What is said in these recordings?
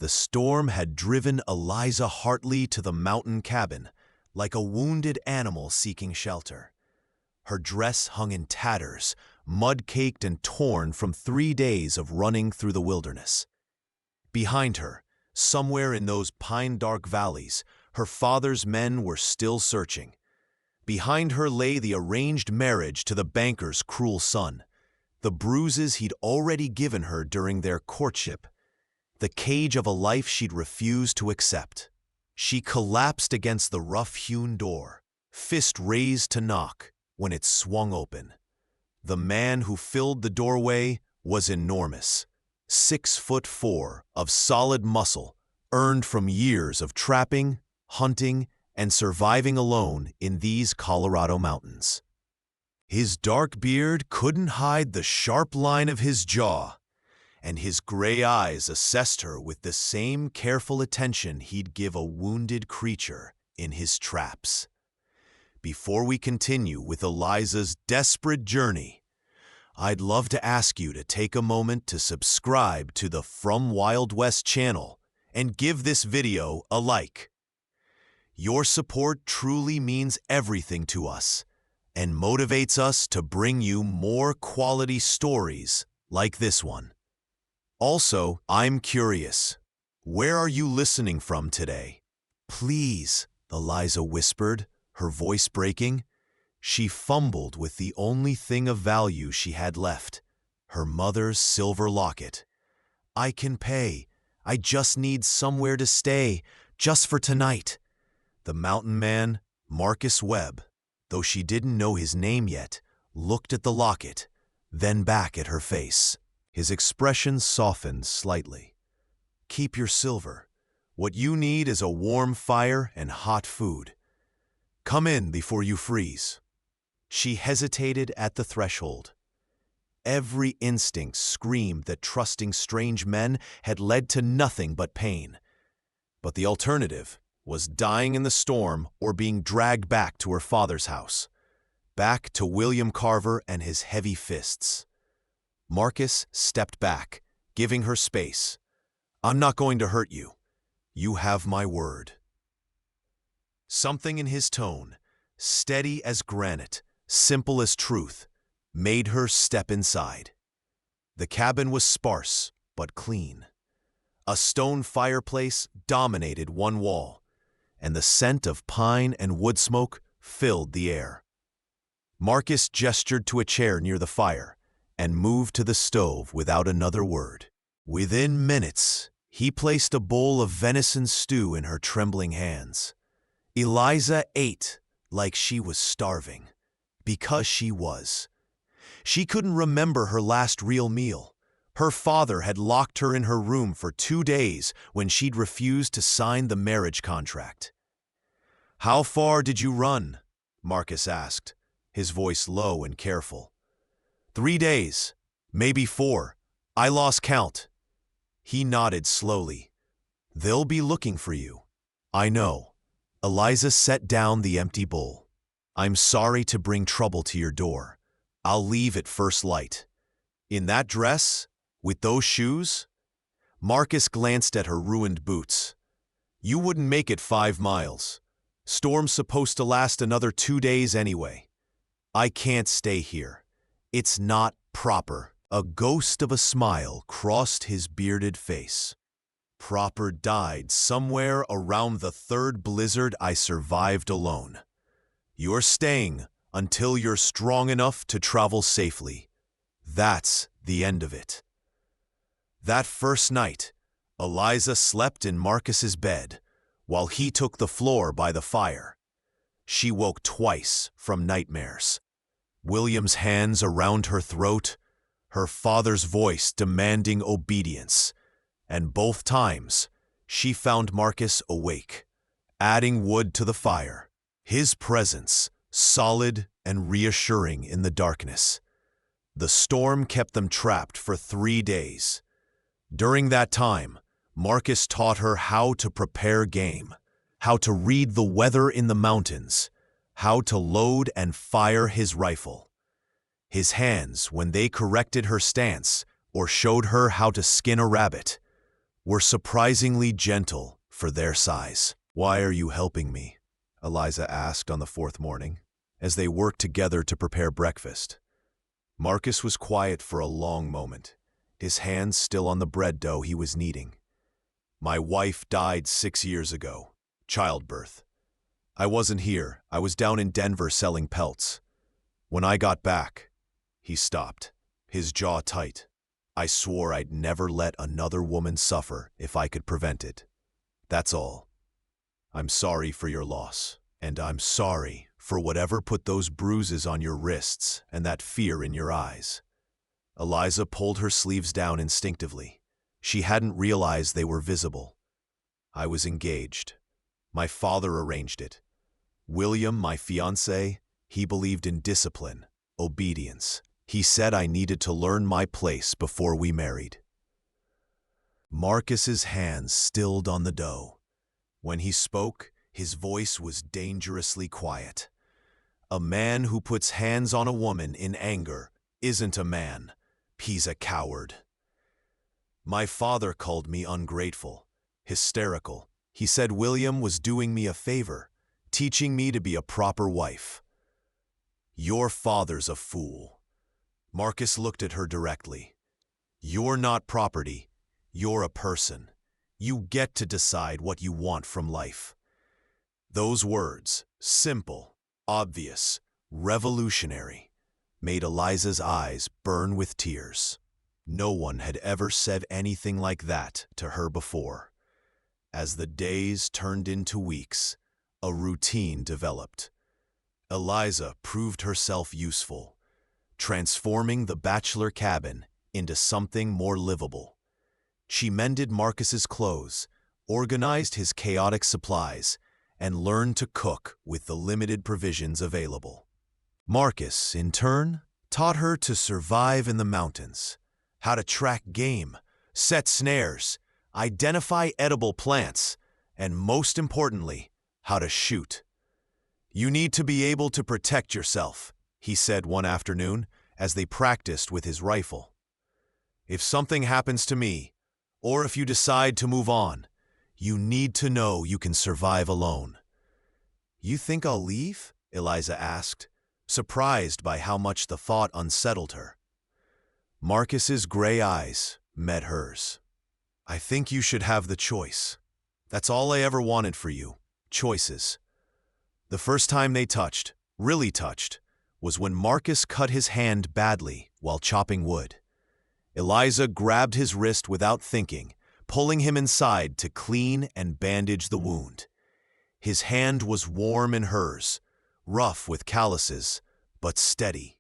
The storm had driven Eliza Hartley to the mountain cabin, like a wounded animal seeking shelter. Her dress hung in tatters, mud-caked and torn from 3 days of running through the wilderness. Behind her, somewhere in those pine-dark valleys, her father's men were still searching. Behind her lay the arranged marriage to the banker's cruel son, the bruises he'd already given her during their courtship, the cage of a life she'd refused to accept. She collapsed against the rough-hewn door, fist raised to knock, when it swung open. The man who filled the doorway was enormous, 6'4" of solid muscle, earned from years of trapping, hunting, and surviving alone in these Colorado mountains. His dark beard couldn't hide the sharp line of his jaw, and his gray eyes assessed her with the same careful attention he'd give a wounded creature in his traps. Before we continue with Eliza's desperate journey, I'd love to ask you to take a moment to subscribe to the From Wild West channel and give this video a like. Your support truly means everything to us and motivates us to bring you more quality stories like this one. Also, I'm curious, where are you listening from today? Please, Eliza whispered, her voice breaking. She fumbled with the only thing of value she had left, her mother's silver locket. I can pay. I just need somewhere to stay, just for tonight. The mountain man, Marcus Webb, though she didn't know his name yet, looked at the locket, then back at her face. His expression softened slightly. Keep your silver. What you need is a warm fire and hot food. Come in before you freeze. She hesitated at the threshold. Every instinct screamed that trusting strange men had led to nothing but pain. But the alternative was dying in the storm or being dragged back to her father's house, back to William Carver and his heavy fists. Marcus stepped back, giving her space. I'm not going to hurt you. You have my word. Something in his tone, steady as granite, simple as truth, made her step inside. The cabin was sparse, but clean. A stone fireplace dominated one wall, and the scent of pine and wood smoke filled the air. Marcus gestured to a chair near the fire and moved to the stove without another word. Within minutes, he placed a bowl of venison stew in her trembling hands. Eliza ate like she was starving, because she was. She couldn't remember her last real meal. Her father had locked her in her room for 2 days when she'd refused to sign the marriage contract. How far did you run? Marcus asked, his voice low and careful. 3 days, maybe 4. I lost count. He nodded slowly. They'll be looking for you. I know. Eliza set down the empty bowl. I'm sorry to bring trouble to your door. I'll leave at first light. In that dress? With those shoes? Marcus glanced at her ruined boots. You wouldn't make it 5 miles. Storm's supposed to last another 2 days anyway. I can't stay here. It's not proper. A ghost of a smile crossed his bearded face. Proper died somewhere around the 3rd blizzard I survived alone. You're staying until you're strong enough to travel safely. That's the end of it. That first night, Eliza slept in Marcus's bed, while he took the floor by the fire. She woke twice from nightmares. William's hands around her throat, her father's voice demanding obedience, and both times she found Marcus awake, adding wood to the fire, his presence solid and reassuring in the darkness. The storm kept them trapped for 3 days. During that time, Marcus taught her how to prepare game, how to read the weather in the mountains, how to load and fire his rifle. His hands, when they corrected her stance or showed her how to skin a rabbit, were surprisingly gentle for their size. "Why are you helping me?" Eliza asked on the fourth morning, as they worked together to prepare breakfast. Marcus was quiet for a long moment, his hands still on the bread dough he was kneading. "My wife died 6 years ago. Childbirth. I wasn't here. I was down in Denver selling pelts. When I got back..." He stopped, his jaw tight. "I swore I'd never let another woman suffer if I could prevent it. That's all. I'm sorry for your loss, and I'm sorry for whatever put those bruises on your wrists and that fear in your eyes." Eliza pulled her sleeves down instinctively. She hadn't realized they were visible. "I was engaged. My father arranged it. William, my fiancé, he believed in discipline, obedience. He said I needed to learn my place before we married." Marcus's hands stilled on the dough. When he spoke, his voice was dangerously quiet. "A man who puts hands on a woman in anger isn't a man. He's a coward. My father called me ungrateful, hysterical. He said William was doing me a favor, teaching me to be a proper wife. Your father's a fool." Marcus looked at her directly. "You're not property. You're a person. You get to decide what you want from life." Those words, simple, obvious, revolutionary, made Eliza's eyes burn with tears. No one had ever said anything like that to her before. As the days turned into weeks, a routine developed. Eliza proved herself useful, transforming the bachelor cabin into something more livable. She mended Marcus's clothes, organized his chaotic supplies, and learned to cook with the limited provisions available. Marcus, in turn, taught her to survive in the mountains, how to track game, set snares, identify edible plants, and most importantly, how to shoot. "You need to be able to protect yourself," he said one afternoon as they practiced with his rifle. "If something happens to me, or if you decide to move on, you need to know you can survive alone." "You think I'll leave?" Eliza asked, surprised by how much the thought unsettled her. Marcus's gray eyes met hers. "I think you should have the choice. That's all I ever wanted for you, choices." The first time they touched, really touched, was when Marcus cut his hand badly while chopping wood. Eliza grabbed his wrist without thinking, pulling him inside to clean and bandage the wound. His hand was warm in hers, rough with calluses, but steady.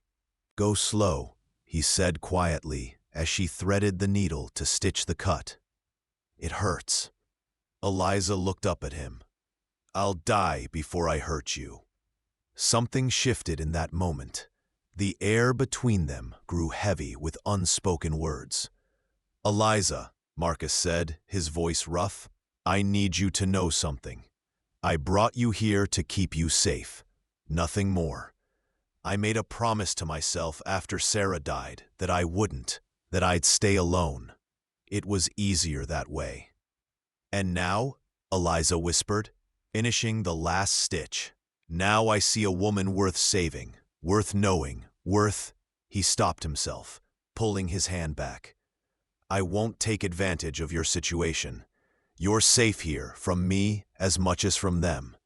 "Go slow," he said quietly as she threaded the needle to stitch the cut. "It hurts." Eliza looked up at him. "I'll die before I hurt you." Something shifted in that moment. The air between them grew heavy with unspoken words. "Eliza," Marcus said, his voice rough, "I need you to know something. I brought you here to keep you safe, nothing more. I made a promise to myself after Sarah died that I wouldn't, that I'd stay alone. It was easier that way." "And now," Eliza whispered, finishing the last stitch, "now I see a woman worth saving, worth knowing, worth—" He stopped himself, pulling his hand back. "I won't take advantage of your situation. You're safe here from me as much as from them."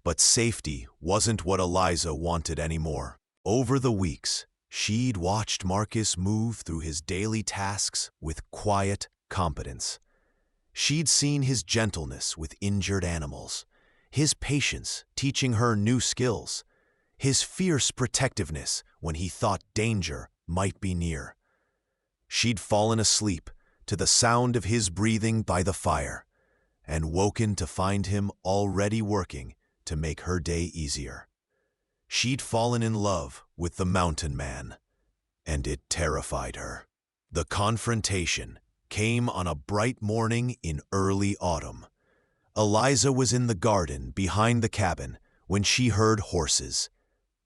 But safety wasn't what Eliza wanted anymore. Over the weeks, she'd watched Marcus move through his daily tasks with quiet competence. She'd seen his gentleness with injured animals, his patience teaching her new skills, his fierce protectiveness when he thought danger might be near. She'd fallen asleep to the sound of his breathing by the fire, and woken to find him already working to make her day easier. She'd fallen in love with the mountain man, and it terrified her. The confrontation came on a bright morning in early autumn. Eliza was in the garden behind the cabin when she heard horses.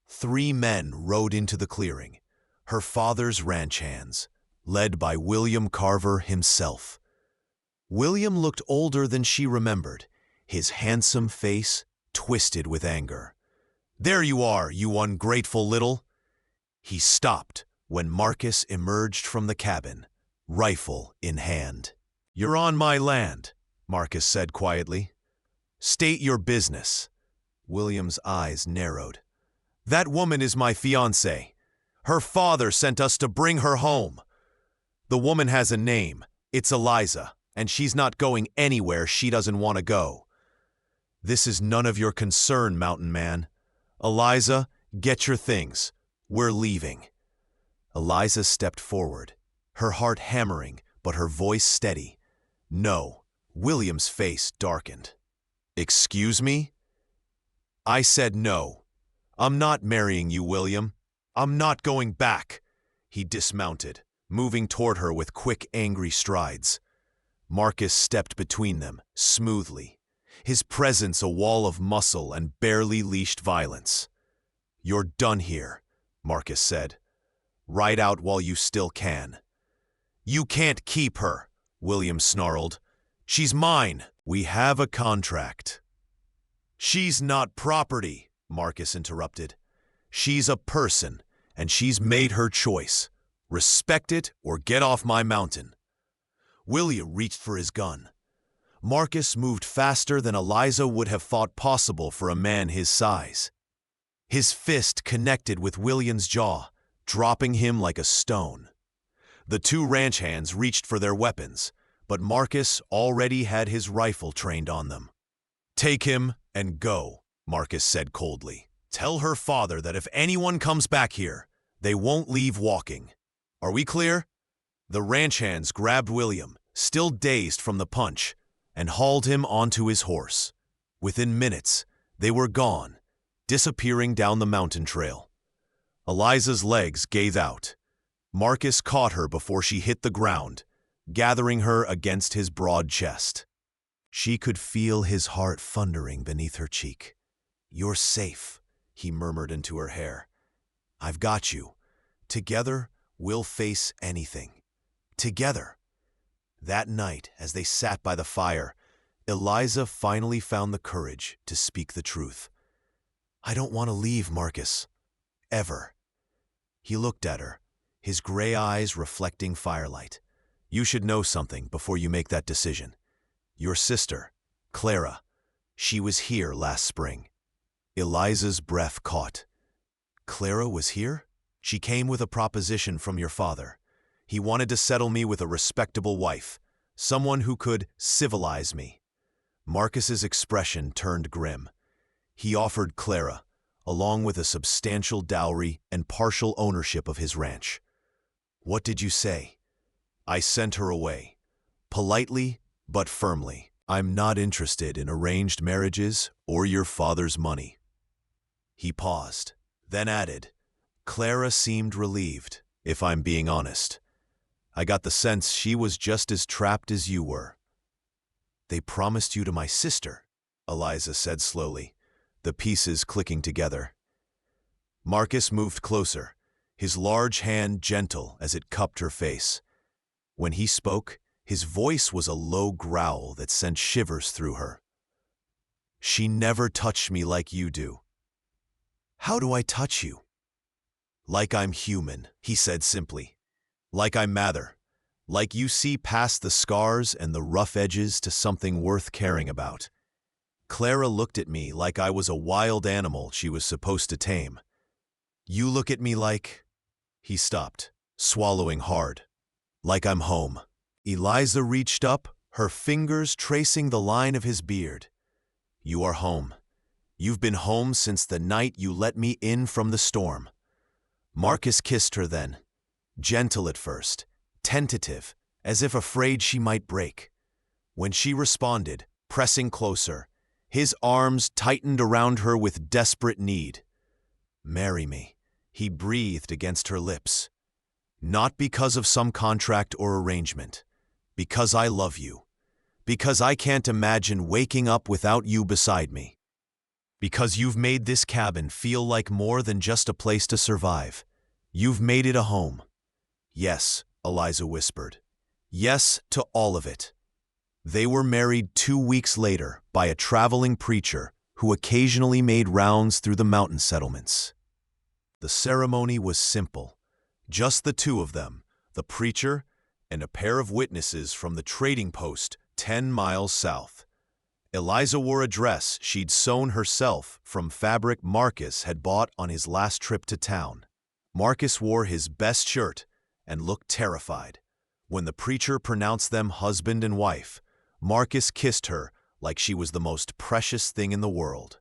3 men rode into the clearing, her father's ranch hands, led by William Carver himself. William looked older than she remembered, his handsome face twisted with anger. "There you are, you ungrateful little—" He stopped when Marcus emerged from the cabin, rifle in hand. "You're on my land," Marcus said quietly. "State your business." William's eyes narrowed. "That woman is my fiancée. Her father sent us to bring her home. The woman has a name. It's Eliza, and she's not going anywhere she doesn't want to go." "This is none of your concern, Mountain Man. Eliza, get your things. We're leaving." Eliza stepped forward, her heart hammering, but her voice steady. "No." William's face darkened. "Excuse me?" "I said no. I'm not marrying you, William. I'm not going back." He dismounted, moving toward her with quick, angry strides. Marcus stepped between them, smoothly, his presence a wall of muscle and barely leashed violence. "You're done here," Marcus said. "Ride out while you still can." "You can't keep her," William snarled. "She's mine. We have a contract." "She's not property," Marcus interrupted. "She's a person, and she's made her choice. Respect it or get off my mountain." William reached for his gun. Marcus moved faster than Eliza would have thought possible for a man his size. His fist connected with William's jaw, dropping him like a stone. The two ranch hands reached for their weapons, but Marcus already had his rifle trained on them. "Take him and go," Marcus said coldly. "Tell her father that if anyone comes back here, they won't leave walking. Are we clear?" The ranch hands grabbed William, still dazed from the punch, and hauled him onto his horse. Within minutes, they were gone, disappearing down the mountain trail. Eliza's legs gave out. Marcus caught her before she hit the ground, gathering her against his broad chest. She could feel his heart thundering beneath her cheek. "You're safe," he murmured into her hair. "I've got you. Together, we'll face anything. Together." That night, as they sat by the fire, Eliza finally found the courage to speak the truth. "I don't want to leave, Marcus. Ever." He looked at her, his gray eyes reflecting firelight. "You should know something before you make that decision. Your sister, Clara, she was here last spring." Eliza's breath caught. "Clara was here? She came with a proposition from your father. He wanted to settle me with a respectable wife, someone who could civilize me." Marcus's expression turned grim. He offered Clara, along with a substantial dowry and partial ownership of his ranch. "What did you say?" "I sent her away. Politely, but firmly. I'm not interested in arranged marriages or your father's money." He paused, then added, "Clara seemed relieved, if I'm being honest. I got the sense she was just as trapped as you were." "They promised you to my sister," Eliza said slowly, the pieces clicking together. Marcus moved closer, his large hand gentle as it cupped her face. When he spoke, his voice was a low growl that sent shivers through her. "She never touched me like you do." "How do I touch you?" "Like I'm human," he said simply. "Like I matter. Like you see past the scars and the rough edges to something worth caring about." Clara looked at me like I was a wild animal she was supposed to tame. "You look at me like—" He stopped, swallowing hard. "Like I'm home." Eliza reached up, her fingers tracing the line of his beard. "You are home. You've been home since the night you let me in from the storm." Marcus kissed her then, gentle at first, tentative, as if afraid she might break. When she responded, pressing closer, his arms tightened around her with desperate need. "Marry me," he breathed against her lips. "Not because of some contract or arrangement. Because I love you. Because I can't imagine waking up without you beside me. Because you've made this cabin feel like more than just a place to survive. You've made it a home." "Yes," Eliza whispered. "Yes to all of it." They were married 2 weeks later by a traveling preacher who occasionally made rounds through the mountain settlements. The ceremony was simple. Just the two of them, the preacher and a pair of witnesses from the trading post 10 miles south. Eliza wore a dress she'd sewn herself from fabric Marcus had bought on his last trip to town. Marcus wore his best shirt and looked terrified. When the preacher pronounced them husband and wife, Marcus kissed her like she was the most precious thing in the world.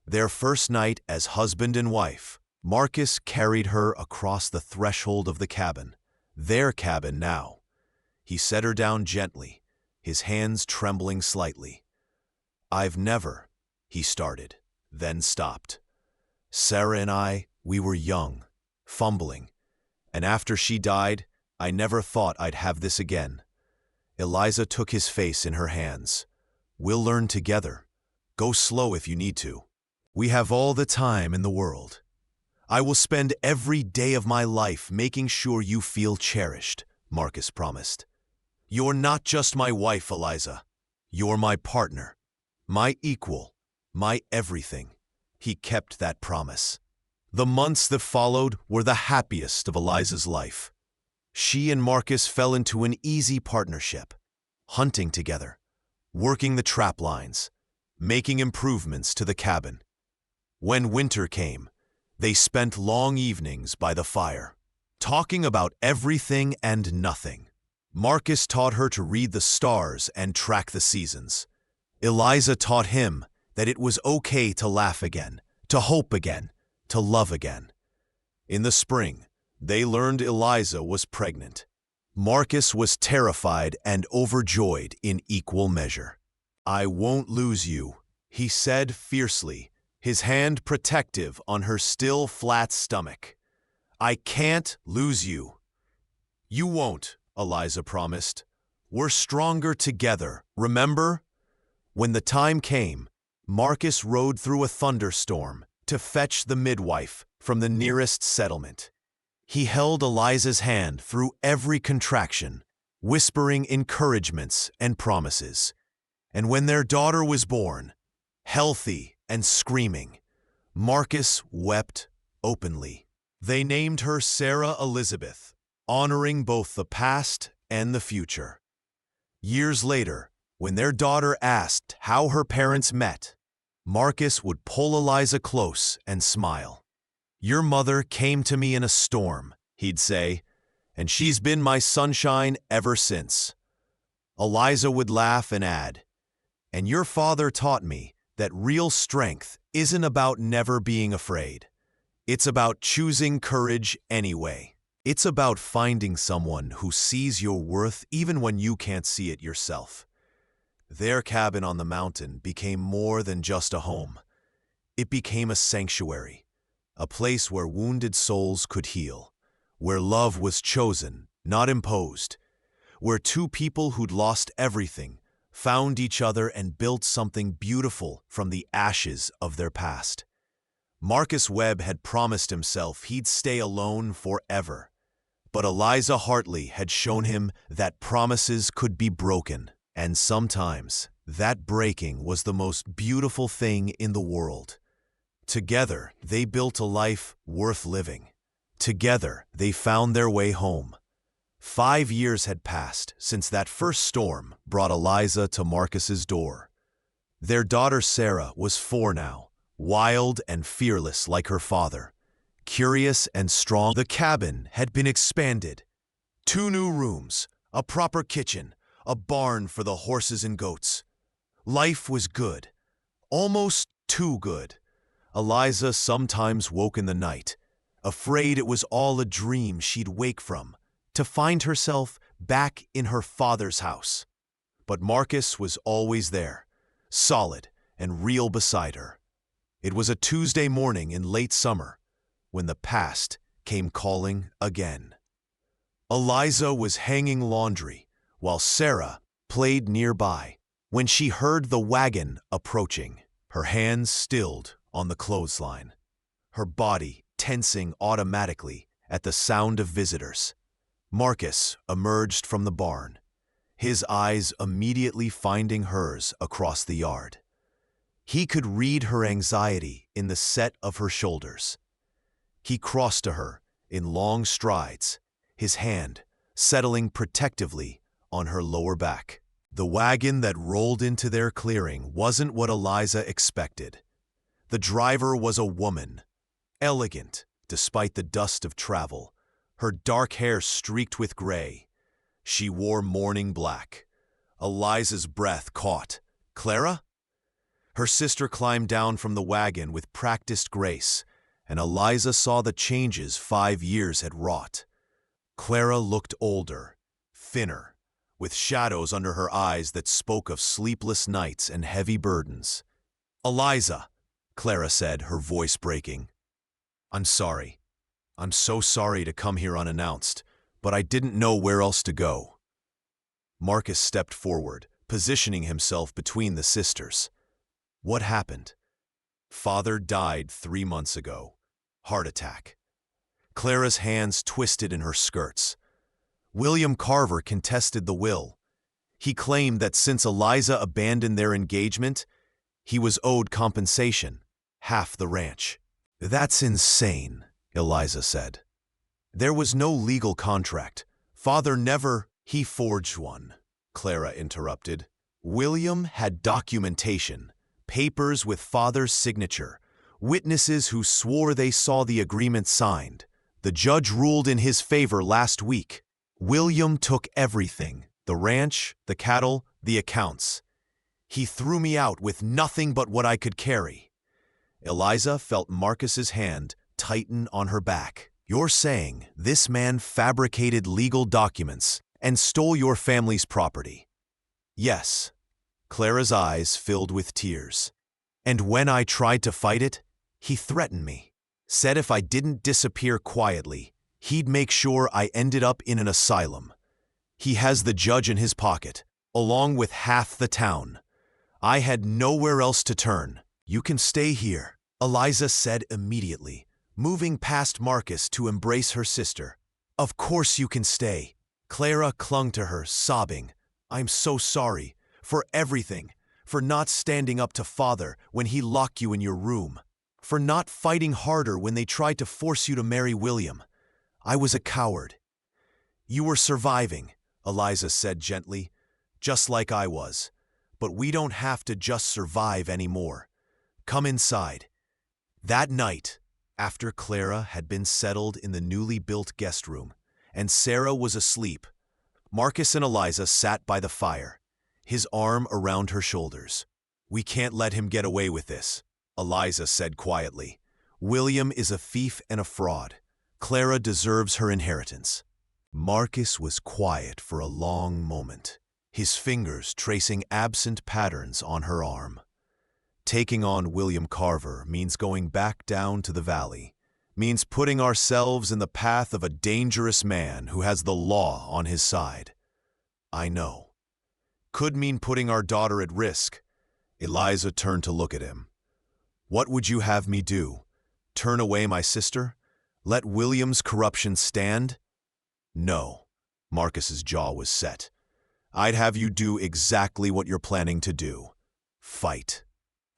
Their first night as husband and wife, Marcus carried her across the threshold of the cabin, their cabin now. He set her down gently, his hands trembling slightly. "I've never," he started, then stopped. "Sarah and I, we were young, fumbling, and after she died, I never thought I'd have this again." Eliza took his face in her hands. "We'll learn together. Go slow if you need to. We have all the time in the world. I will spend every day of my life making sure you feel cherished," Marcus promised. "You're not just my wife, Eliza. You're my partner, my equal, my everything." He kept that promise. The months that followed were the happiest of Eliza's life. She and Marcus fell into an easy partnership, hunting together, working the trap lines, making improvements to the cabin. When winter came, they spent long evenings by the fire, talking about everything and nothing. Marcus taught her to read the stars and track the seasons. Eliza taught him that it was okay to laugh again, to hope again, to love again. In the spring, they learned Eliza was pregnant. Marcus was terrified and overjoyed in equal measure. "I won't lose you," he said fiercely, his hand protective on her still flat stomach. "I can't lose you." "You won't," Eliza promised. "We're stronger together, remember?" When the time came, Marcus rode through a thunderstorm to fetch the midwife from the nearest settlement. He held Eliza's hand through every contraction, whispering encouragements and promises. And when their daughter was born, healthy and screaming, Marcus wept openly. They named her Sarah Elizabeth, honoring both the past and the future. Years later, when their daughter asked how her parents met, Marcus would pull Eliza close and smile. "Your mother came to me in a storm," he'd say, "and she's been my sunshine ever since." Eliza would laugh and add, "And your father taught me that real strength isn't about never being afraid. It's about choosing courage anyway. It's about finding someone who sees your worth even when you can't see it yourself." Their cabin on the mountain became more than just a home. It became a sanctuary, a place where wounded souls could heal, where love was chosen, not imposed, where two people who'd lost everything found each other and built something beautiful from the ashes of their past. Marcus Webb had promised himself he'd stay alone forever, but Eliza Hartley had shown him that promises could be broken, and sometimes that breaking was the most beautiful thing in the world. Together, they built a life worth living. Together, they found their way home. 5 years had passed since that first storm brought Eliza to Marcus's door. Their daughter Sarah was 4 now, wild and fearless like her father, curious and strong. The cabin had been expanded. 2 new rooms, a proper kitchen, a barn for the horses and goats. Life was good, almost too good. Eliza sometimes woke in the night, afraid it was all a dream she'd wake from, to find herself back in her father's house. But Marcus was always there, solid and real beside her. It was a Tuesday morning in late summer, when the past came calling again. Eliza was hanging laundry, while Sarah played nearby, when she heard the wagon approaching, her hands stilled on the clothesline, her body tensing automatically at the sound of visitors. Marcus emerged from the barn, his eyes immediately finding hers across the yard. He could read her anxiety in the set of her shoulders. He crossed to her in long strides, his hand settling protectively on her lower back. The wagon that rolled into their clearing wasn't what Eliza expected. The driver was a woman, elegant despite the dust of travel, her dark hair streaked with gray. She wore mourning black. Eliza's breath caught. "Clara?" Her sister climbed down from the wagon with practiced grace, and Eliza saw the changes 5 years had wrought. Clara looked older, thinner, with shadows under her eyes that spoke of sleepless nights and heavy burdens. "Eliza," Clara said, her voice breaking. "I'm sorry. I'm so sorry to come here unannounced, but I didn't know where else to go." Marcus stepped forward, positioning himself between the sisters. "What happened?" "Father died 3 months ago. Heart attack." Clara's hands twisted in her skirts. William Carver contested the will. He claimed that since Eliza abandoned their engagement, he was owed compensation, half the ranch. "That's insane," Eliza said. "There was no legal contract. Father never—" "He forged one," Clara interrupted. "William had documentation, papers with Father's signature, witnesses who swore they saw the agreement signed. The judge ruled in his favor last week. William took everything, the ranch, the cattle, the accounts. He threw me out with nothing but what I could carry." Eliza felt Marcus's hand tighten on her back. "You're saying this man fabricated legal documents and stole your family's property?" "Yes." Clara's eyes filled with tears. "And when I tried to fight it, he threatened me. Said if I didn't disappear quietly, he'd make sure I ended up in an asylum. He has the judge in his pocket, along with half the town. I had nowhere else to turn." "You can stay here," Eliza said immediately, moving past Marcus to embrace her sister. "Of course you can stay." Clara clung to her, sobbing. "I'm so sorry, for everything, for not standing up to Father when he locked you in your room, for not fighting harder when they tried to force you to marry William. I was a coward." "You were surviving," Eliza said gently, "just like I was. But we don't have to just survive anymore. Come inside." That night, after Clara had been settled in the newly built guest room, and Sarah was asleep, Marcus and Eliza sat by the fire, his arm around her shoulders. "We can't let him get away with this," Eliza said quietly. "William is a thief and a fraud. Clara deserves her inheritance." Marcus was quiet for a long moment, his fingers tracing absent patterns on her arm. "Taking on William Carver means going back down to the valley, means putting ourselves in the path of a dangerous man who has the law on his side." "I know." "Could mean putting our daughter at risk." Eliza turned to look at him. "What would you have me do? Turn away my sister? Let William's corruption stand?" "No." Marcus's jaw was set. "I'd have you do exactly what you're planning to do. Fight.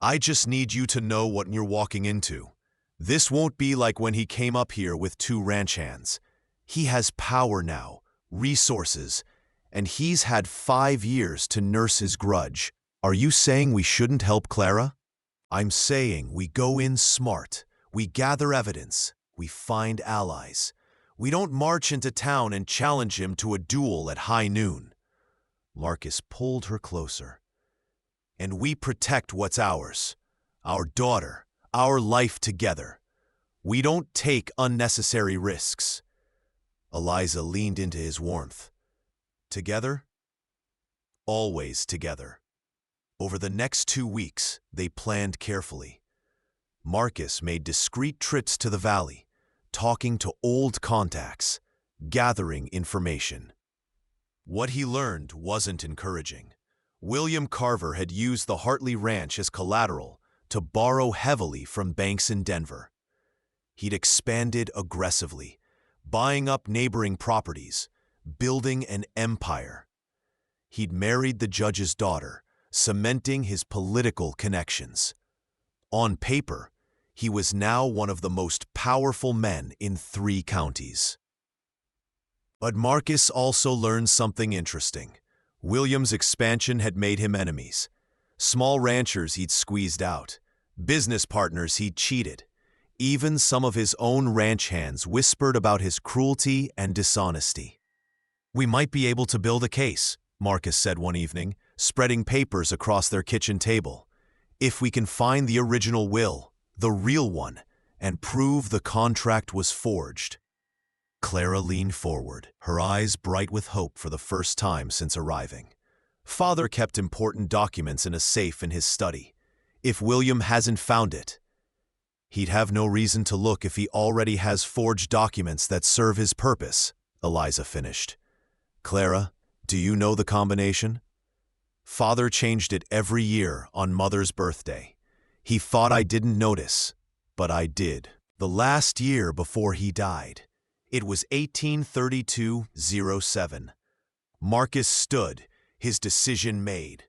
I just need you to know what you're walking into. This won't be like when he came up here with 2 ranch hands. He has power now, resources, and he's had 5 years to nurse his grudge. Are you saying we shouldn't help Clara?" "I'm saying we go in smart, we gather evidence, we find allies. We don't march into town and challenge him to a duel at high noon." Marcus pulled her closer. "And we protect what's ours, our daughter, our life together. We don't take unnecessary risks." Eliza leaned into his warmth. "Together?" "Always together." Over the next 2 weeks, they planned carefully. Marcus made discreet trips to the valley, talking to old contacts, gathering information. What he learned wasn't encouraging. William Carver had used the Hartley Ranch as collateral to borrow heavily from banks in Denver. He'd expanded aggressively, buying up neighboring properties, building an empire. He'd married the judge's daughter, cementing his political connections. On paper, he was now one of the most powerful men in 3 counties. But Marcus also learned something interesting. William's expansion had made him enemies. Small ranchers he'd squeezed out, business partners he'd cheated. Even some of his own ranch hands whispered about his cruelty and dishonesty. "We might be able to build a case," Marcus said one evening, spreading papers across their kitchen table. "If we can find the original will, the real one, and prove the contract was forged." Clara leaned forward, her eyes bright with hope for the first time since arriving. Father kept important documents in a safe in his study. If William hasn't found it, he'd have no reason to look if he already has forged documents that serve his purpose, Eliza finished. "Clara, do you know the combination?" "Father changed it every year on Mother's birthday. He thought I didn't notice, but I did. The last year before he died. It was 1832-07. Marcus stood, his decision made.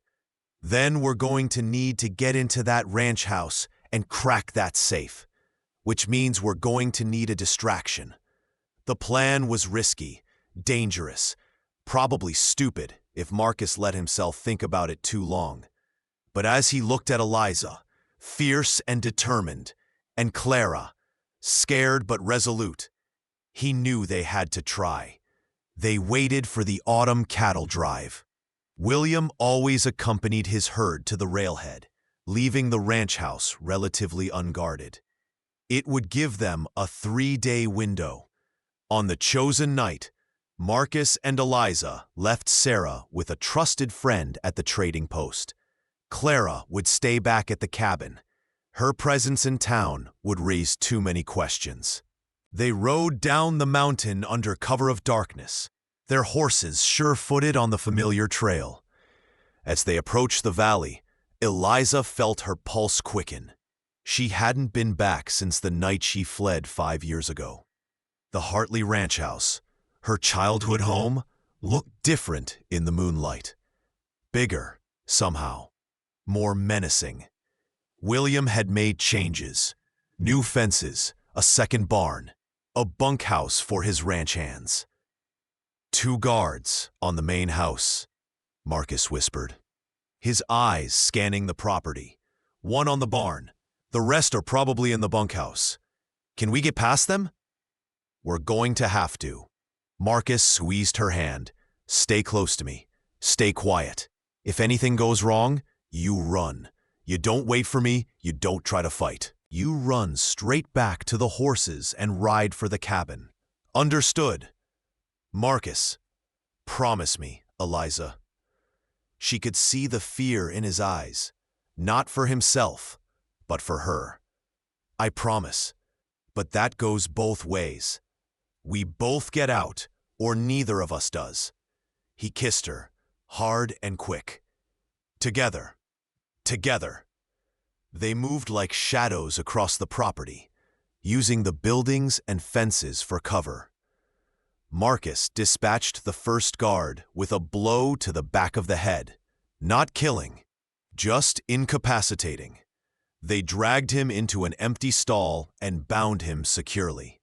"Then we're going to need to get into that ranch house and crack that safe, which means we're going to need a distraction." The plan was risky, dangerous, probably stupid if Marcus let himself think about it too long. But as he looked at Eliza, fierce and determined, and Clara, scared but resolute, he knew they had to try. They waited for the autumn cattle drive. William always accompanied his herd to the railhead, leaving the ranch house relatively unguarded. It would give them a 3-day window. On the chosen night, Marcus and Eliza left Sarah with a trusted friend at the trading post. Clara would stay back at the cabin. Her presence in town would raise too many questions. They rode down the mountain under cover of darkness, their horses sure-footed on the familiar trail. As they approached the valley, Eliza felt her pulse quicken. She hadn't been back since the night she fled 5 years ago. The Hartley ranch house, her childhood home, looked different in the moonlight. Bigger, somehow. More menacing. William had made changes. New fences, a second barn, a bunkhouse for his ranch hands. 2 guards on the main house, Marcus whispered, his eyes scanning the property. 1 on the barn. The rest are probably in the bunkhouse. Can we get past them? We're going to have to. Marcus squeezed her hand. Stay close to me. Stay quiet. If anything goes wrong, you run. You don't wait for me, you don't try to fight. You run straight back to the horses and ride for the cabin. Understood. Marcus, promise me, Eliza. She could see the fear in his eyes, not for himself, but for her. I promise, but that goes both ways. We both get out, or neither of us does. He kissed her, hard and quick. Together. Together. They moved like shadows across the property, using the buildings and fences for cover. Marcus dispatched the first guard with a blow to the back of the head. Not killing, just incapacitating. They dragged him into an empty stall and bound him securely.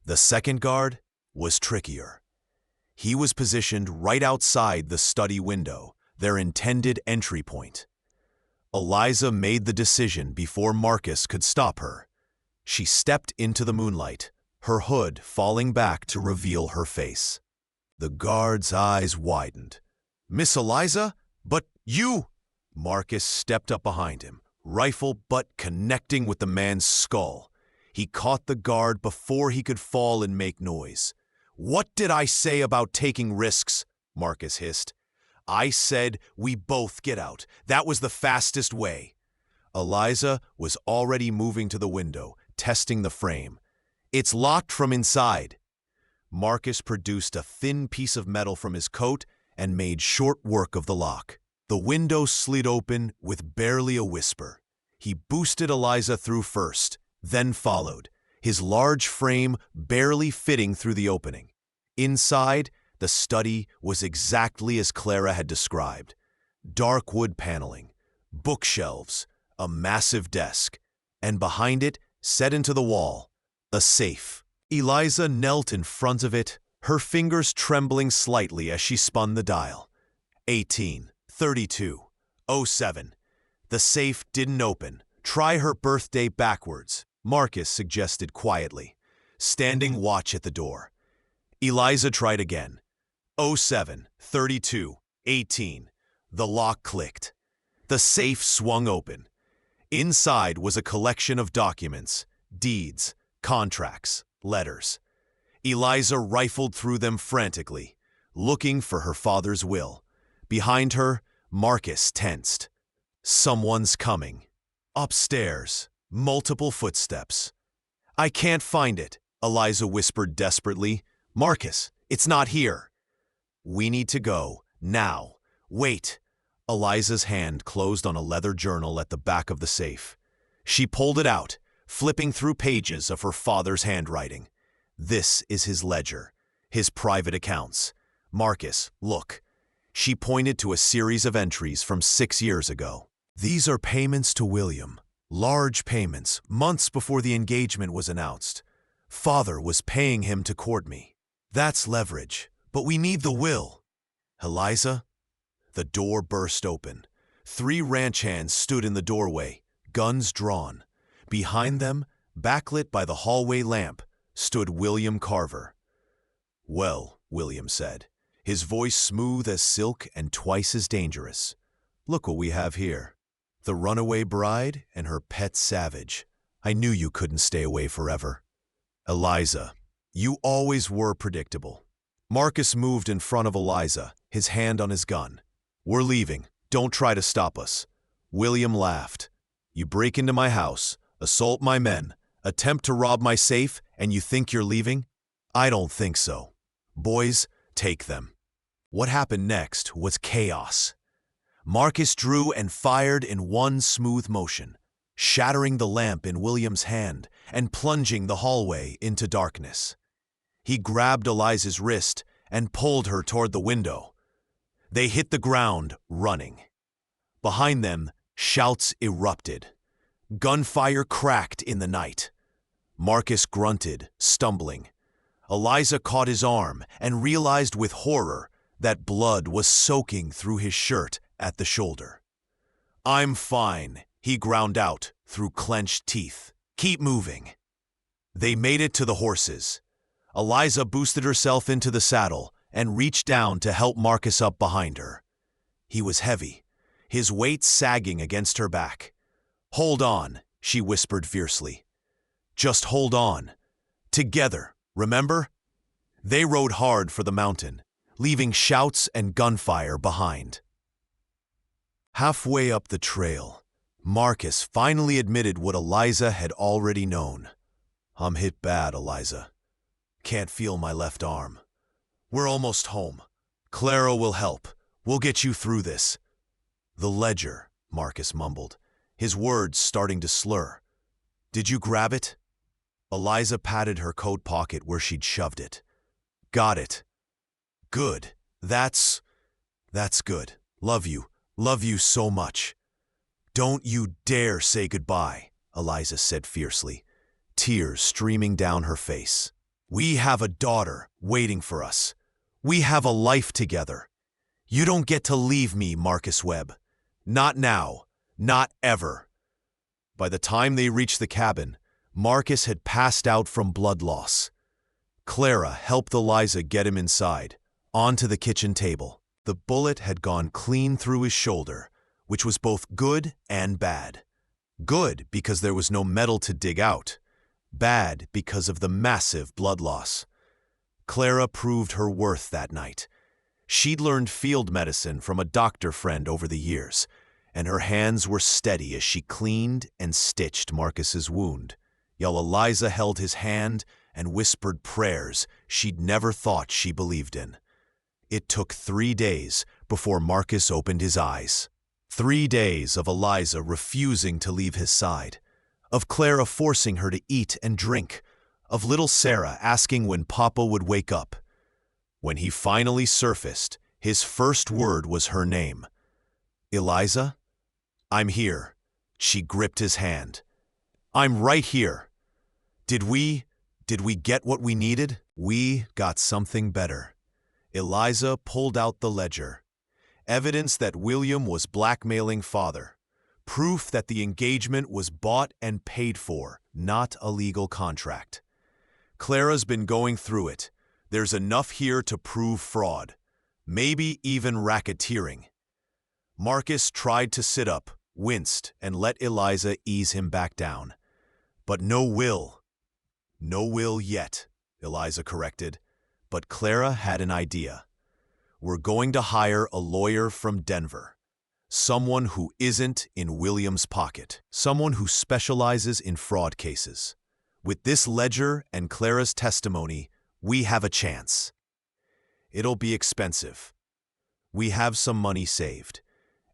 The second guard was trickier. He was positioned right outside the study window, their intended entry point. Eliza made the decision before Marcus could stop her. She stepped into the moonlight, her hood falling back to reveal her face. The guard's eyes widened. Miss Eliza? But you! Marcus stepped up behind him, rifle butt connecting with the man's skull. He caught the guard before he could fall and make noise. What did I say about taking risks? Marcus hissed. I said we both get out. That was the fastest way. Eliza was already moving to the window, testing the frame. It's locked from inside. Marcus produced a thin piece of metal from his coat and made short work of the lock. The window slid open with barely a whisper. He boosted Eliza through first, then followed, his large frame barely fitting through the opening. Inside, The study was exactly as Clara had described. Dark wood paneling, bookshelves, a massive desk, and behind it, set into the wall, a safe. Eliza knelt in front of it, her fingers trembling slightly as she spun the dial. 183207. The safe didn't open. Try her birthday backwards, Marcus suggested quietly, standing watch at the door. Eliza tried again. 073218. The lock clicked. The safe swung open. Inside was a collection of documents, deeds, contracts, letters. Eliza rifled through them frantically, looking for her father's will. Behind her, Marcus tensed. Someone's coming. Upstairs, multiple footsteps. I can't find it, Eliza whispered desperately. Marcus, it's not here. We need to go, now. Wait. Eliza's hand closed on a leather journal at the back of the safe. She pulled it out, flipping through pages of her father's handwriting. This is his ledger, his private accounts. Marcus, look. She pointed to a series of entries from 6 years ago. These are payments to William. Large payments, months before the engagement was announced. Father was paying him to court me. That's leverage, but we need the will. Eliza? The door burst open. 3 ranch hands stood in the doorway, guns drawn. Behind them, backlit by the hallway lamp, stood William Carver. Well, William said, his voice smooth as silk and twice as dangerous. Look what we have here. The runaway bride and her pet savage. I knew you couldn't stay away forever. Eliza, you always were predictable. Marcus moved in front of Eliza, his hand on his gun. We're leaving. Don't try to stop us. William laughed. You break into my house, assault my men, attempt to rob my safe, and you think you're leaving? I don't think so. Boys, take them. What happened next was chaos. Marcus drew and fired in one smooth motion, shattering the lamp in William's hand and plunging the hallway into darkness. He grabbed Eliza's wrist and pulled her toward the window. They hit the ground, running. Behind them, shouts erupted. Gunfire cracked in the night. Marcus grunted, stumbling. Eliza caught his arm and realized with horror that blood was soaking through his shirt at the shoulder. I'm fine, he ground out through clenched teeth. Keep moving. They made it to the horses. Eliza boosted herself into the saddle and reached down to help Marcus up behind her. He was heavy, his weight sagging against her back. Hold on, she whispered fiercely. Just hold on. Together, remember? They rode hard for the mountain, leaving shouts and gunfire behind. Halfway up the trail, Marcus finally admitted what Eliza had already known. I'm hit bad, Eliza. Can't feel my left arm. We're almost home. Clara will help. We'll get you through this. The ledger, Marcus mumbled, his words starting to slur. Did you grab it? Eliza patted her coat pocket where she'd shoved it. Got it. Good. That's good. Love you so much. Don't you dare say goodbye, Eliza said fiercely, tears streaming down her face. We have a daughter waiting for us. We have a life together. You don't get to leave me, Marcus Webb. Not now. Not ever. By the time they reached the cabin, Marcus had passed out from blood loss. Clara helped Eliza get him inside, onto the kitchen table. The bullet had gone clean through his shoulder, which was both good and bad. Good because there was no metal to dig out. Bad because of the massive blood loss. Clara proved her worth that night. She'd learned field medicine from a doctor friend over the years, and her hands were steady as she cleaned and stitched Marcus's wound, while Eliza held his hand and whispered prayers she'd never thought she believed in. It took 3 days before Marcus opened his eyes. 3 days of Eliza refusing to leave his side, of Clara forcing her to eat and drink, of little Sarah asking when Papa would wake up. When he finally surfaced, his first word was her name. "Eliza? I'm here." She gripped his hand. "I'm right here. Did we get what we needed?" "We got something better." Eliza pulled out the ledger. Evidence that William was blackmailing father. Proof that the engagement was bought and paid for, not a legal contract. "Clara's been going through it. There's enough here to prove fraud. Maybe even racketeering." Marcus tried to sit up, winced, and let Eliza ease him back down. "But no will." "No will yet," Eliza corrected. But Clara had an idea. "We're going to hire a lawyer from Denver. Someone who isn't in William's pocket. Someone who specializes in fraud cases. With this ledger and Clara's testimony, we have a chance. It'll be expensive. We have some money saved.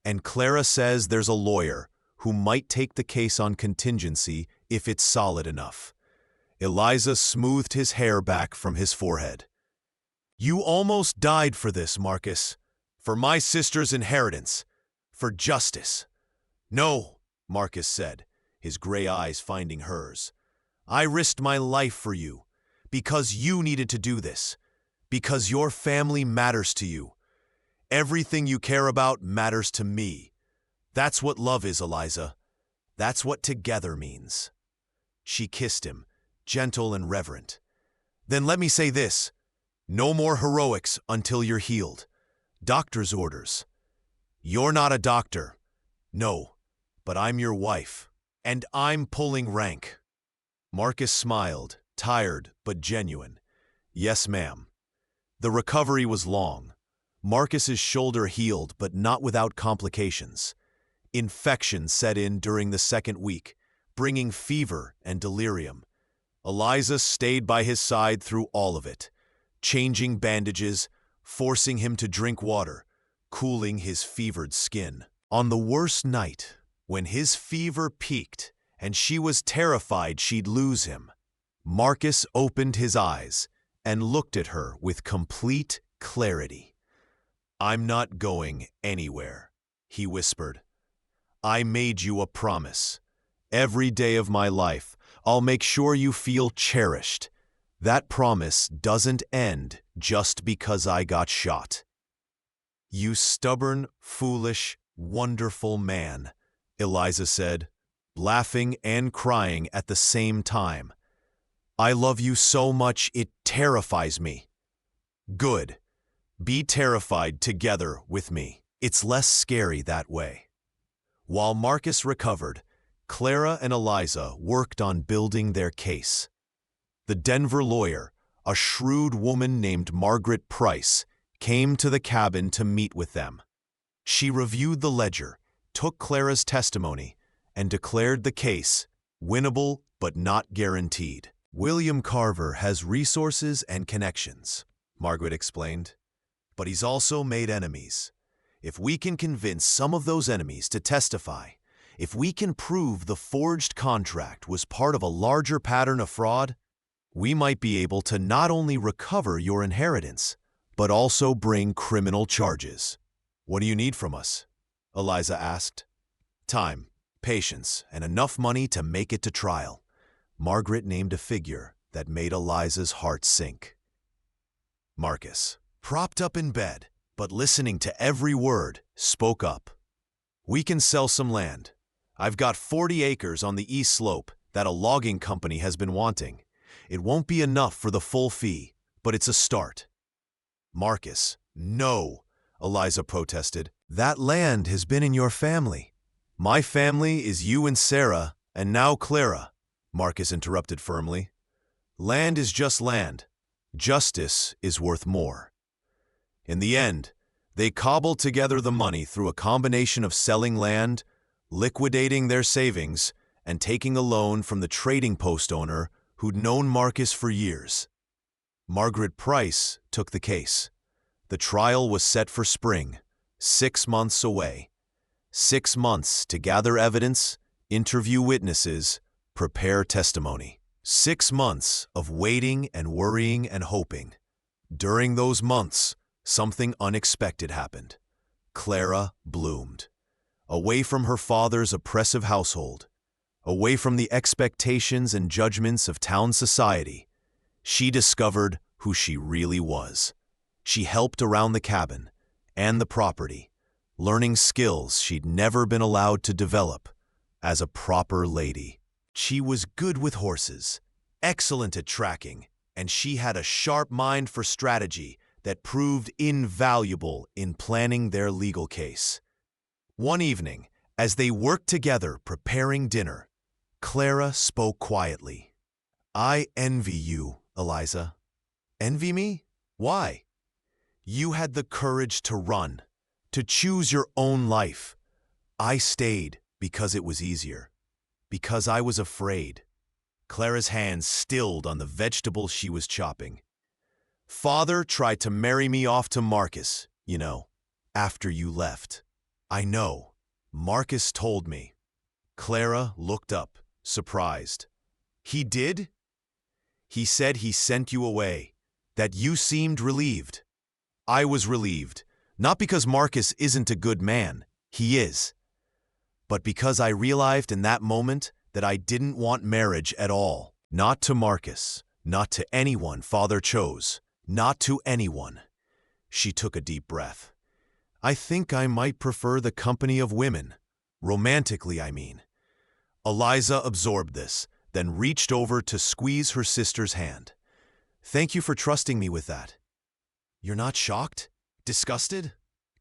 And Clara says there's a lawyer who might take the case on contingency if it's solid enough." Eliza smoothed his hair back from his forehead. "You almost died for this, Marcus. For my sister's inheritance. For justice." "No," Marcus said, his gray eyes finding hers. "I risked my life for you. Because you needed to do this. Because your family matters to you. Everything you care about matters to me. That's what love is, Eliza. That's what together means." She kissed him, gentle and reverent. "Then let me say this. No more heroics until you're healed. Doctor's orders. You're not a doctor. No, but I'm your wife. And I'm pulling rank." Marcus smiled, tired but genuine. "Yes, ma'am." The recovery was long. Marcus's shoulder healed, but not without complications. Infection set in during the second week, bringing fever and delirium. Eliza stayed by his side through all of it, changing bandages, forcing him to drink water, cooling his fevered skin. On the worst night, when his fever peaked and she was terrified she'd lose him, Marcus opened his eyes and looked at her with complete clarity. "I'm not going anywhere," he whispered. "I made you a promise. Every day of my life, I'll make sure you feel cherished. That promise doesn't end just because I got shot." "You stubborn, foolish, wonderful man," Eliza said, laughing and crying at the same time. "I love you so much it terrifies me." "Good. Be terrified together with me. It's less scary that way." While Marcus recovered, Clara and Eliza worked on building their case. The Denver lawyer, a shrewd woman named Margaret Price, came to the cabin to meet with them. She reviewed the ledger, took Clara's testimony, and declared the case winnable but not guaranteed. "William Carver has resources and connections," Margaret explained. "But he's also made enemies. If we can convince some of those enemies to testify, if we can prove the forged contract was part of a larger pattern of fraud, we might be able to not only recover your inheritance, but also bring criminal charges." "What do you need from us?" Eliza asked. "Time, patience, and enough money to make it to trial." Margaret named a figure that made Eliza's heart sink. Marcus, propped up in bed, but listening to every word, spoke up. "We can sell some land. I've got 40 acres on the east slope that a logging company has been wanting. It won't be enough for the full fee, but it's a start." "Marcus, no," Eliza protested. "That land has been in your family." "My family is you and Sarah, and now Clara," Marcus interrupted firmly. "Land is just land. Justice is worth more." In the end, they cobbled together the money through a combination of selling land, liquidating their savings, and taking a loan from the trading post owner who'd known Marcus for years. Margaret Price took the case. The trial was set for spring, 6 months away. 6 months to gather evidence, interview witnesses, prepare testimony. 6 months of waiting and worrying and hoping. During those months, something unexpected happened. Clara bloomed. Away from her father's oppressive household, away from the expectations and judgments of town society, she discovered who she really was. She helped around the cabin and the property, learning skills she'd never been allowed to develop as a proper lady. She was good with horses, excellent at tracking, and she had a sharp mind for strategy that proved invaluable in planning their legal case. One evening, as they worked together preparing dinner, Clara spoke quietly. "I envy you, Eliza." "Envy me? Why?" "You had the courage to run, to choose your own life. I stayed because it was easier, because I was afraid." Clara's hands stilled on the vegetables she was chopping. "Father tried to marry me off to Marcus, after you left." "I know. Marcus told me." Clara looked up, surprised. "He did?" "He said he sent you away, that you seemed relieved." "I was relieved, not because Marcus isn't a good man, he is, but because I realized in that moment that I didn't want marriage at all. Not to Marcus, not to anyone Father chose, not to anyone." She took a deep breath. "I think I might prefer the company of women, romantically, I mean." Eliza absorbed this, then reached over to squeeze her sister's hand. "Thank you for trusting me with that." "You're not shocked? Disgusted?"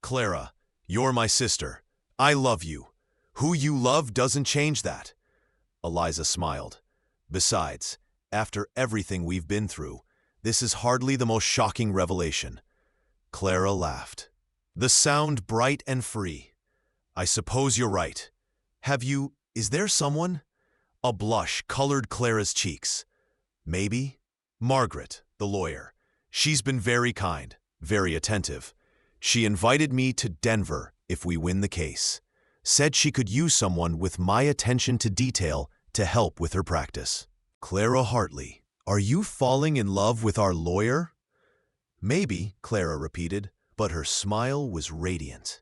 "Clara, you're my sister. I love you. Who you love doesn't change that." Eliza smiled. "Besides, after everything we've been through, this is hardly the most shocking revelation." Clara laughed. The sound bright and free. "I suppose you're right. Is there someone?" A blush colored Clara's cheeks. "Maybe. Margaret, the lawyer. She's been very kind, very attentive. She invited me to Denver if we win the case. Said she could use someone with my attention to detail to help with her practice." "Clara Hartley, are you falling in love with our lawyer?" "Maybe," Clara repeated, but her smile was radiant.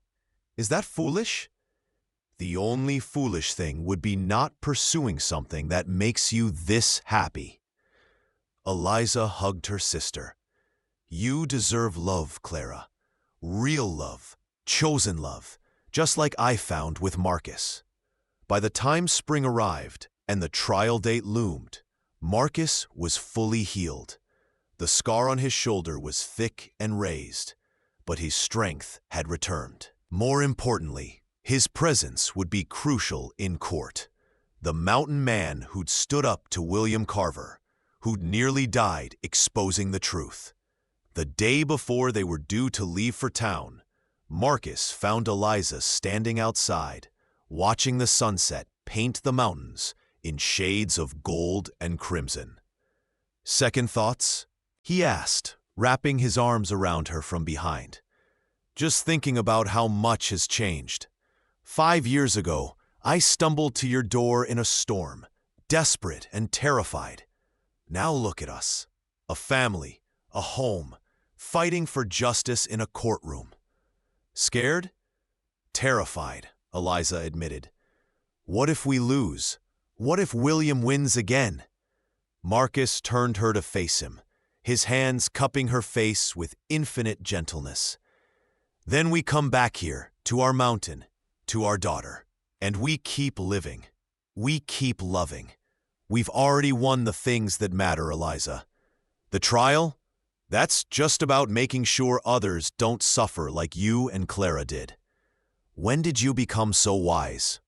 "Is that foolish?" "The only foolish thing would be not pursuing something that makes you this happy." Eliza hugged her sister. "You deserve love, Clara. Real love, chosen love, just like I found with Marcus." By the time spring arrived and the trial date loomed, Marcus was fully healed. The scar on his shoulder was thick and raised, but his strength had returned. More importantly, his presence would be crucial in court. The mountain man who'd stood up to William Carver, who'd nearly died exposing the truth. The day before they were due to leave for town, Marcus found Eliza standing outside, watching the sunset paint the mountains in shades of gold and crimson. "Second thoughts?" he asked, wrapping his arms around her from behind. "Just thinking about how much has changed. 5 years ago, I stumbled to your door in a storm, desperate and terrified. Now look at us, a family, a home, fighting for justice in a courtroom." "Scared?" "Terrified," Eliza admitted. "What if we lose? What if William wins again?" Marcus turned her to face him, his hands cupping her face with infinite gentleness. "Then we come back here, to our mountain, to our daughter, and we keep living. We keep loving. We've already won the things that matter, Eliza. The trial? That's just about making sure others don't suffer like you and Clara did. When did you become so wise?"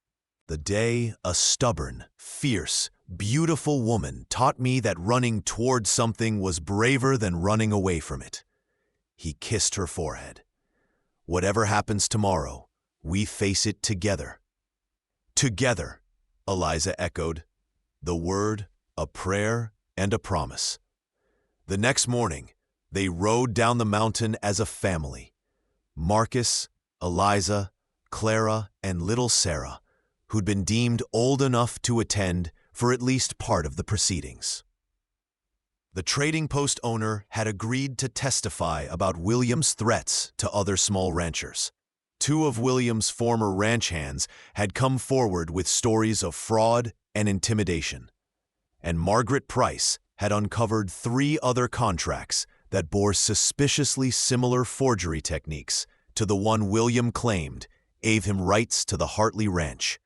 "The day a stubborn, fierce, beautiful woman taught me that running toward something was braver than running away from it." He kissed her forehead. "Whatever happens tomorrow, we face it together." "Together," Eliza echoed. The word, a prayer, and a promise. The next morning, they rode down the mountain as a family. Marcus, Eliza, Clara, and little Sarah, who'd been deemed old enough to attend for at least part of the proceedings. The trading post owner had agreed to testify about William's threats to other small ranchers. Two of William's former ranch hands had come forward with stories of fraud and intimidation, and Margaret Price had uncovered 3 other contracts that bore suspiciously similar forgery techniques to the one William claimed gave him rights to the Hartley Ranch.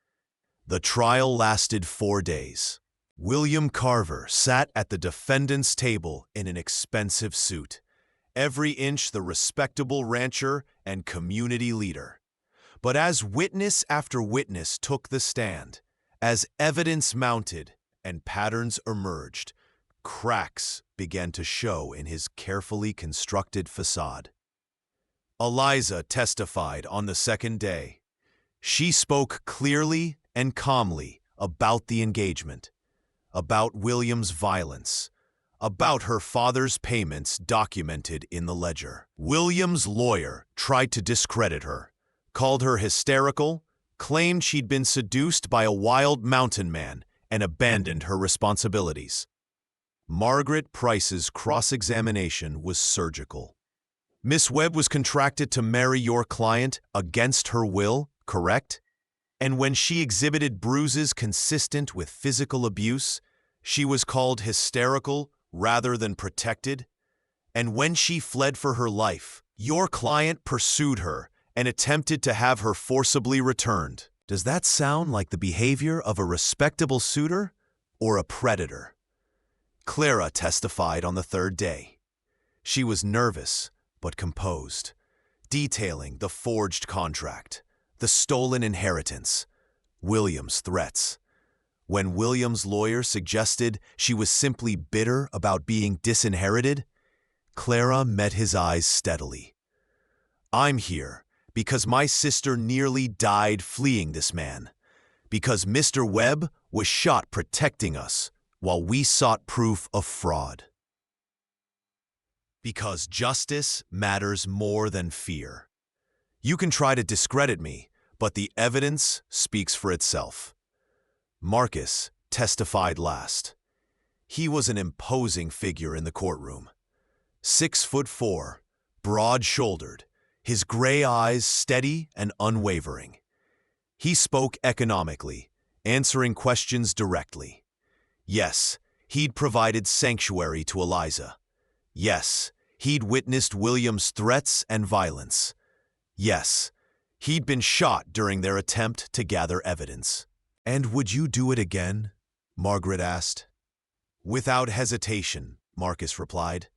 The trial lasted 4 days. William Carver sat at the defendant's table in an expensive suit, every inch the respectable rancher and community leader. But as witness after witness took the stand, as evidence mounted and patterns emerged, cracks began to show in his carefully constructed facade. Eliza testified on the second day. She spoke clearly and calmly about the engagement, about William's violence, about her father's payments documented in the ledger. William's lawyer tried to discredit her, called her hysterical, claimed she'd been seduced by a wild mountain man, and abandoned her responsibilities. Margaret Price's cross-examination was surgical. Miss Webb was contracted to marry your client against her will, correct? And when she exhibited bruises consistent with physical abuse, she was called hysterical rather than protected. And when she fled for her life, your client pursued her and attempted to have her forcibly returned. Does that sound like the behavior of a respectable suitor or a predator? Clara testified on the third day. She was nervous but composed, detailing the forged contract, the stolen inheritance, William's threats. When William's lawyer suggested she was simply bitter about being disinherited, Clara met his eyes steadily. I'm here because my sister nearly died fleeing this man, because Mr. Webb was shot protecting us while we sought proof of fraud. Because justice matters more than fear. You can try to discredit me, but the evidence speaks for itself. Marcus testified last. He was an imposing figure in the courtroom. 6'4", broad-shouldered, his gray eyes steady and unwavering. He spoke economically, answering questions directly. Yes, he'd provided sanctuary to Eliza. Yes, he'd witnessed William's threats and violence. Yes, he'd been shot during their attempt to gather evidence. And would you do it again? Margaret asked. Without hesitation, Marcus replied.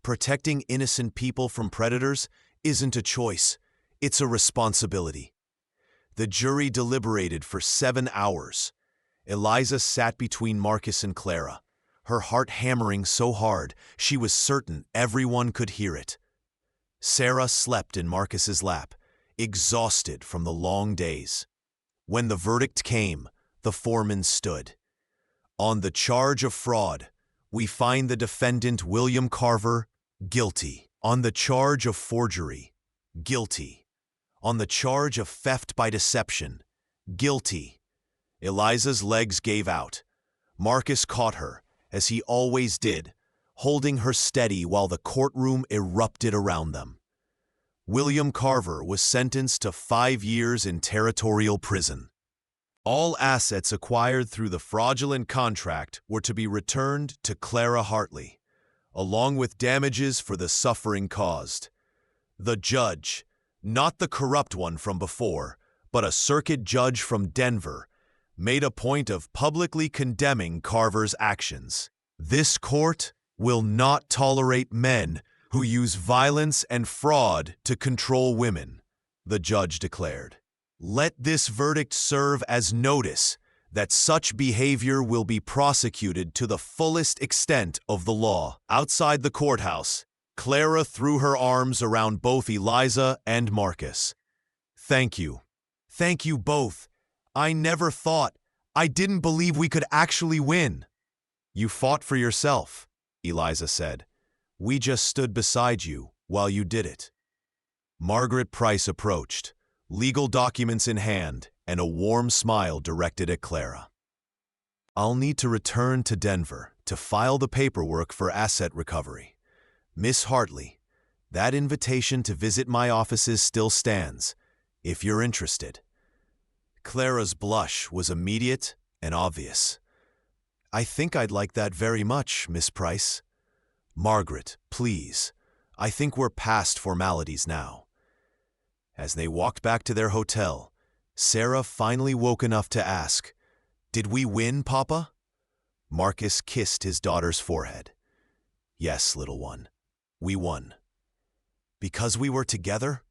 Protecting innocent people from predators isn't a choice, it's a responsibility. The jury deliberated for 7 hours. Eliza sat between Marcus and Clara, her heart hammering so hard she was certain everyone could hear it. Sarah slept in Marcus's lap, exhausted from the long days. When the verdict came, the foreman stood. On the charge of fraud, we find the defendant William Carver guilty. On the charge of forgery, guilty. On the charge of theft by deception, guilty. Eliza's legs gave out. Marcus caught her, as he always did, holding her steady while the courtroom erupted around them. William Carver was sentenced to 5 years in territorial prison. All assets acquired through the fraudulent contract were to be returned to Clara Hartley, along with damages for the suffering caused. The judge, not the corrupt one from before, but a circuit judge from Denver, made a point of publicly condemning Carver's actions. This court will not tolerate men who use violence and fraud to control women, the judge declared. Let this verdict serve as notice that such behavior will be prosecuted to the fullest extent of the law. Outside the courthouse, Clara threw her arms around both Eliza and Marcus. Thank you. Thank you both. I never thought, I didn't believe we could actually win. You fought for yourself, Eliza said. We just stood beside you while you did it. Margaret Price approached, legal documents in hand, and a warm smile directed at Clara. I'll need to return to Denver to file the paperwork for asset recovery. Miss Hartley, that invitation to visit my offices still stands, if you're interested. Clara's blush was immediate and obvious. I think I'd like that very much, Miss Price. Margaret, please. I think we're past formalities now. As they walked back to their hotel, Sarah finally woke enough to ask, "Did we win, Papa?" Marcus kissed his daughter's forehead. "Yes, little one, we won." "Because we were together?"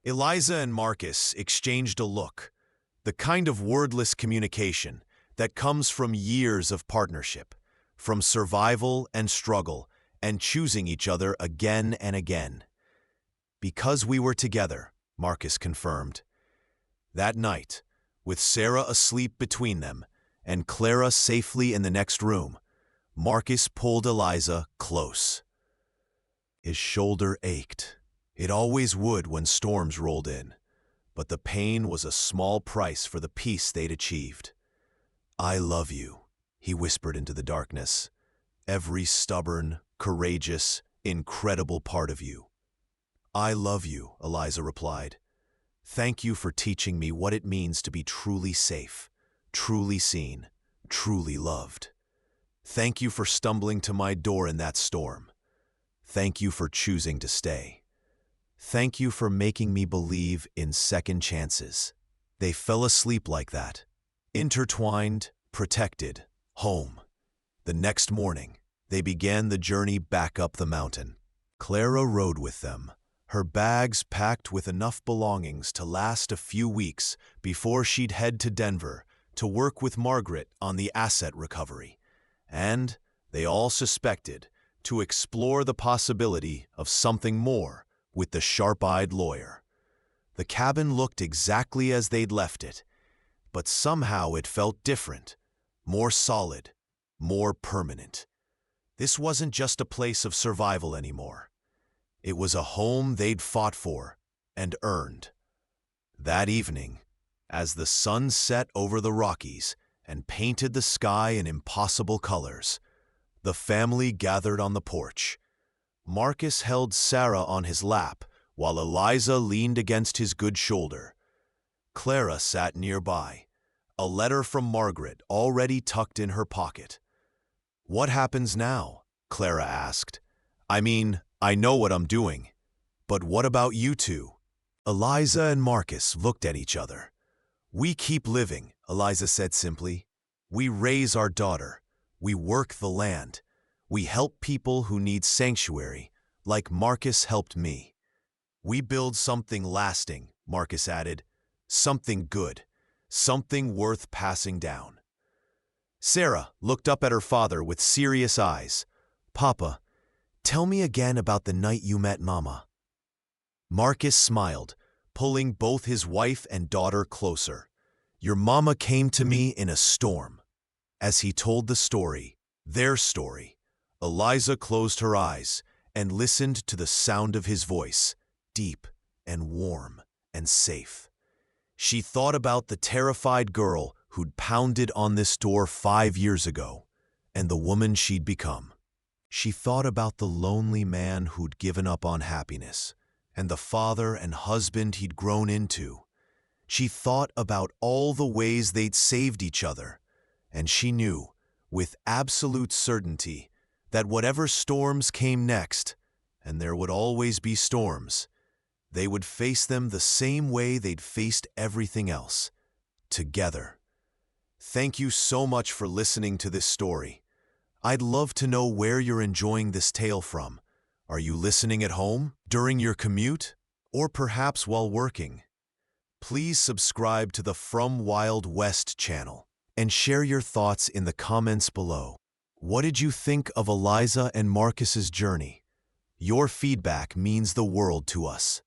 Eliza and Marcus exchanged a look, the kind of wordless communication that comes from years of partnership, from survival and struggle and choosing each other again and again. "Because we were together," Marcus confirmed. That night, with Sarah asleep between them and Clara safely in the next room, Marcus pulled Eliza close. His shoulder ached. It always would when storms rolled in, but the pain was a small price for the peace they'd achieved. "I love you," he whispered into the darkness. "Every stubborn, courageous, incredible part of you." "I love you," Eliza replied. "Thank you for teaching me what it means to be truly safe, truly seen, truly loved. Thank you for stumbling to my door in that storm. Thank you for choosing to stay. Thank you for making me believe in second chances." They fell asleep like that, intertwined, protected, home. The next morning, they began the journey back up the mountain. Clara rode with them, her bags packed with enough belongings to last a few weeks before she'd head to Denver to work with Margaret on the asset recovery. And, they all suspected, to explore the possibility of something more with the sharp-eyed lawyer. The cabin looked exactly as they'd left it, but somehow it felt different, more solid, more permanent. This wasn't just a place of survival anymore. It was a home they'd fought for and earned. That evening, as the sun set over the Rockies and painted the sky in impossible colors, the family gathered on the porch. Marcus held Sarah on his lap while Eliza leaned against his good shoulder. Clara sat nearby, a letter from Margaret already tucked in her pocket. "What happens now?" Clara asked. "I mean, I know what I'm doing, but what about you two?" Eliza and Marcus looked at each other. "We keep living," Eliza said simply. "We raise our daughter. We work the land. We help people who need sanctuary, like Marcus helped me. We build something lasting," Marcus added. "Something good. Something worth passing down." Sarah looked up at her father with serious eyes. "Papa, tell me again about the night you met Mama." Marcus smiled, pulling both his wife and daughter closer. "Your mama came to me in a storm." As he told the story, their story, Eliza closed her eyes and listened to the sound of his voice, deep and warm and safe. She thought about the terrified girl who'd pounded on this door 5 years ago, and the woman she'd become. She thought about the lonely man who'd given up on happiness, and the father and husband he'd grown into. She thought about all the ways they'd saved each other, and she knew, with absolute certainty, that whatever storms came next, and there would always be storms, they would face them the same way they'd faced everything else, together. Thank you so much for listening to this story. I'd love to know where you're enjoying this tale from. Are you listening at home, during your commute, or perhaps while working? Please subscribe to the From Wild West channel and share your thoughts in the comments below. What did you think of Eliza and Marcus's journey? Your feedback means the world to us.